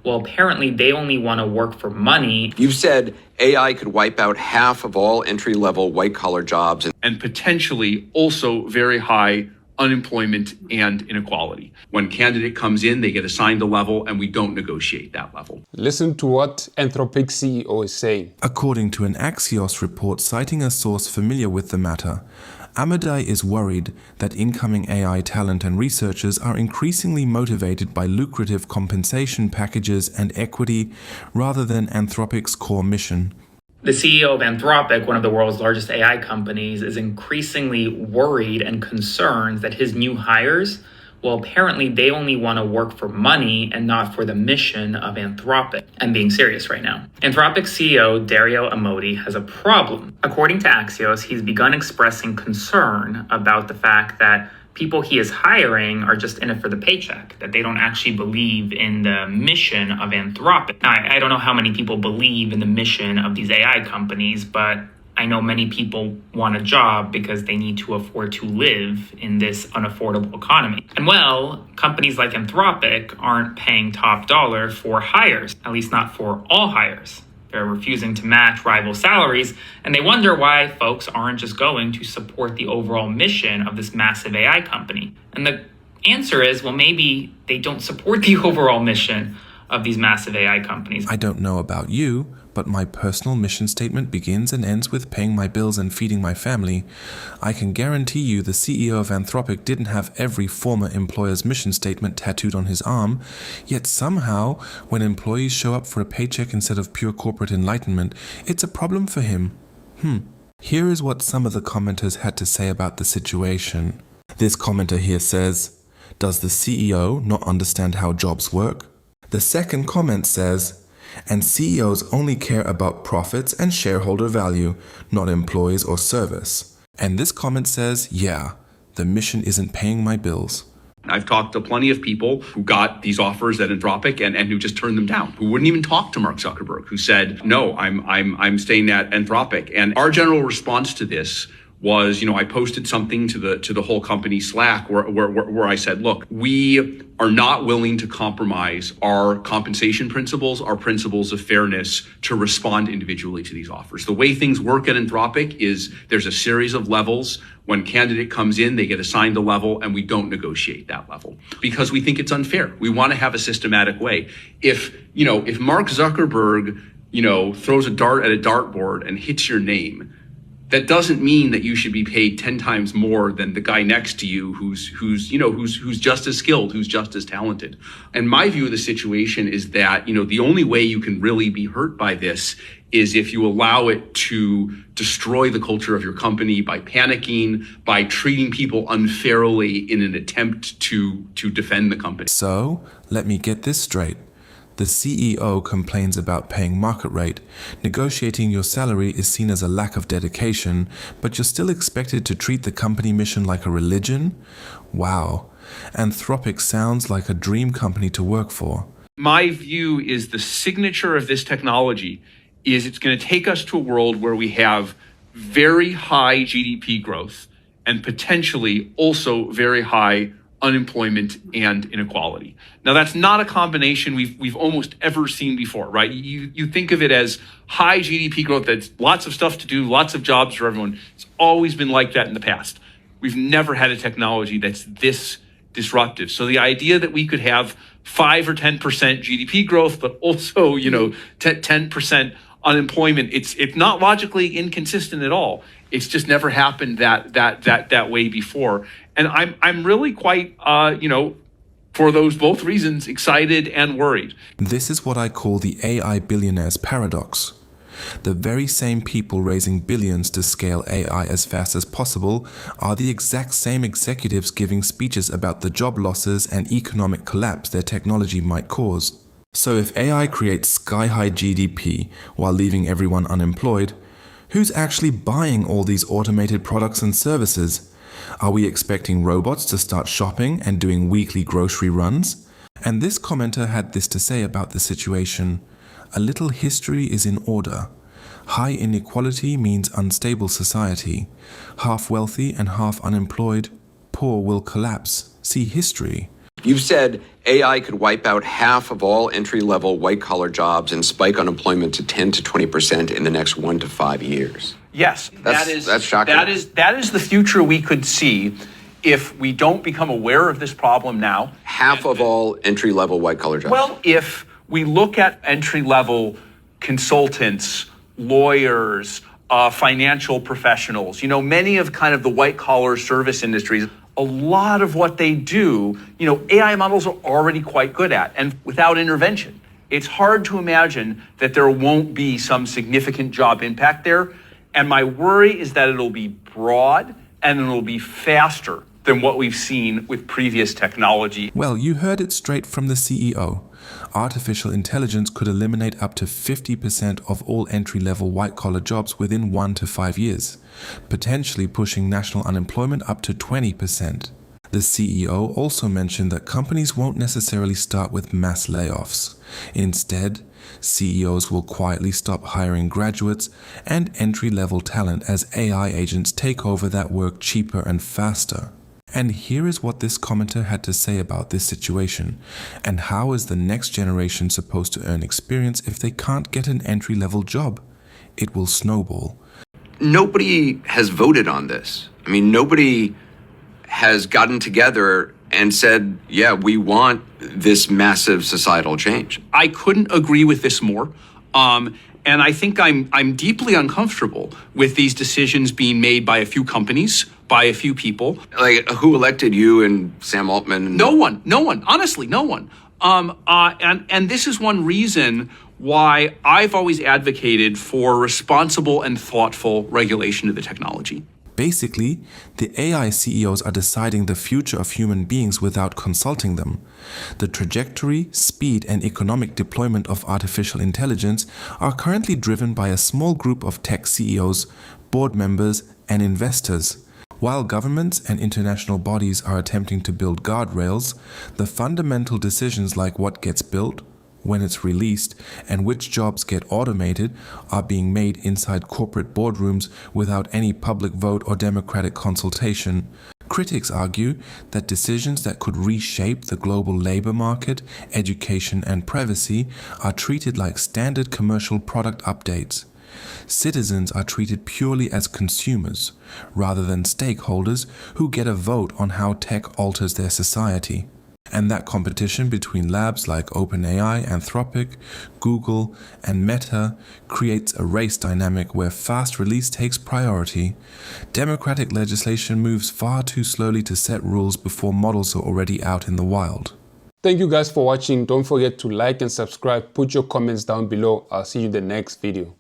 well, apparently they only want to work for money. You've said AI could wipe out half of all entry-level white-collar jobs. And potentially also very high unemployment and inequality. When candidate comes in, they get assigned a level and we don't negotiate that level. Listen to what Anthropic CEO is saying. According to an Axios report citing a source familiar with the matter, Amodei is worried that incoming AI talent and researchers are increasingly motivated by lucrative compensation packages and equity rather than Anthropic's core mission. The CEO of Anthropic, one of the world's largest AI companies, is increasingly worried and concerned that his new hires, well, apparently they only want to work for money and not for the mission of Anthropic. I'm being serious right now. Anthropic CEO Dario Amodei has a problem. According to Axios, he's begun expressing concern about the fact that people he is hiring are just in it for the paycheck, that they don't actually believe in the mission of Anthropic. Now, I don't know how many people believe in the mission of these AI companies, but I know many people want a job because they need to afford to live in this unaffordable economy. And well, companies like Anthropic aren't paying top dollar for hires, at least not for all hires. They're refusing to match rival salaries, and they wonder why folks aren't just going to support the overall mission of this massive AI company. And the answer is, well, maybe they don't support the overall mission of these massive AI companies. I don't know about you, but my personal mission statement begins and ends with paying my bills and feeding my family. I can guarantee you the CEO of Anthropic didn't have every former employer's mission statement tattooed on his arm, yet somehow, when employees show up for a paycheck instead of pure corporate enlightenment, it's a problem for him. Here is what some of the commenters had to say about the situation. This commenter here says, "Does the CEO not understand how jobs work?" The second comment says, "And CEOs only care about profits and shareholder value, not employees or service." And this comment says, "Yeah, the mission isn't paying my bills." I've talked to plenty of people who got these offers at Anthropic and who just turned them down, who wouldn't even talk to Mark Zuckerberg, who said, "No, I'm staying at Anthropic." And our general response to this was, I posted something to the whole company Slack where I said, look, we are not willing to compromise our compensation principles, our principles of fairness to respond individually to these offers. The way things work at Anthropic is there's a series of levels. When candidate comes in, they get assigned a level and we don't negotiate that level because we think it's unfair. We want to have a systematic way. If Mark Zuckerberg, throws a dart at a dartboard and hits your name, that doesn't mean that you should be paid 10 times more than the guy next to you who's just as skilled, who's just as talented. And my view of the situation is that, the only way you can really be hurt by this is if you allow it to destroy the culture of your company by panicking, by treating people unfairly in an attempt to defend the company. So, let me get this straight. The CEO complains about paying market rate. Negotiating your salary is seen as a lack of dedication, but you're still expected to treat the company mission like a religion? Wow. Anthropic sounds like a dream company to work for. My view is the signature of this technology is it's going to take us to a world where we have very high GDP growth and potentially also very high unemployment and inequality. Now, that's not a combination we've almost ever seen before, right? You think of it as high GDP growth, that's lots of stuff to do, lots of jobs for everyone. It's always been like that in the past. We've never had a technology that's this disruptive. So the idea that we could have 5 or 10% GDP growth, but also, 10% unemployment, it's not logically inconsistent at all. It's just never happened that way before. And I'm really quite, for those both reasons, excited and worried. This is what I call the AI billionaires paradox. The very same people raising billions to scale AI as fast as possible are the exact same executives giving speeches about the job losses and economic collapse their technology might cause. So if AI creates sky-high GDP while leaving everyone unemployed, who's actually buying all these automated products and services? Are we expecting robots to start shopping and doing weekly grocery runs? And this commenter had this to say about the situation. A little history is in order. High inequality means unstable society. Half wealthy and half unemployed, poor will collapse. See history. You've said AI could wipe out half of all entry-level white-collar jobs and spike unemployment to 10 to 20% in the next 1 to 5 years. Yes, That's shocking. That is the future we could see if we don't become aware of this problem now. Half of all entry-level white-collar jobs. Well, if we look at entry-level consultants, lawyers, financial professionals, many of kind of the white-collar service industries, a lot of what they do, AI models are already quite good at, and without intervention. It's hard to imagine that there won't be some significant job impact there. And my worry is that it'll be broad and it'll be faster than what we've seen with previous technology. Well, you heard it straight from the CEO. Artificial intelligence could eliminate up to 50% of all entry-level white-collar jobs within 1 to 5 years, potentially pushing national unemployment up to 20%. The CEO also mentioned that companies won't necessarily start with mass layoffs. Instead, CEOs will quietly stop hiring graduates and entry-level talent as AI agents take over that work cheaper and faster. And here is what this commenter had to say about this situation, and how is the next generation supposed to earn experience if they can't get an entry-level job? It will snowball. Nobody has voted on this. I mean, nobody has gotten together and said, yeah, we want this massive societal change. I couldn't agree with this more. And I think I'm deeply uncomfortable with these decisions being made by a few companies, by a few people. Like, who elected you and Sam Altman? No one, honestly, no one. And this is one reason why I've always advocated for responsible and thoughtful regulation of the technology. Basically, the AI CEOs are deciding the future of human beings without consulting them. The trajectory, speed, and economic deployment of artificial intelligence are currently driven by a small group of tech CEOs, board members, and investors. While governments and international bodies are attempting to build guardrails, the fundamental decisions like what gets built, when it's released, and which jobs get automated are being made inside corporate boardrooms without any public vote or democratic consultation. Critics argue that decisions that could reshape the global labor market, education, and privacy are treated like standard commercial product updates. Citizens are treated purely as consumers, rather than stakeholders who get a vote on how tech alters their society. And that competition between labs like OpenAI, Anthropic, Google, and Meta creates a race dynamic where fast release takes priority. Democratic legislation moves far too slowly to set rules before models are already out in the wild. Thank you guys for watching. Don't forget to like and subscribe. Put your comments down below. I'll see you in the next video.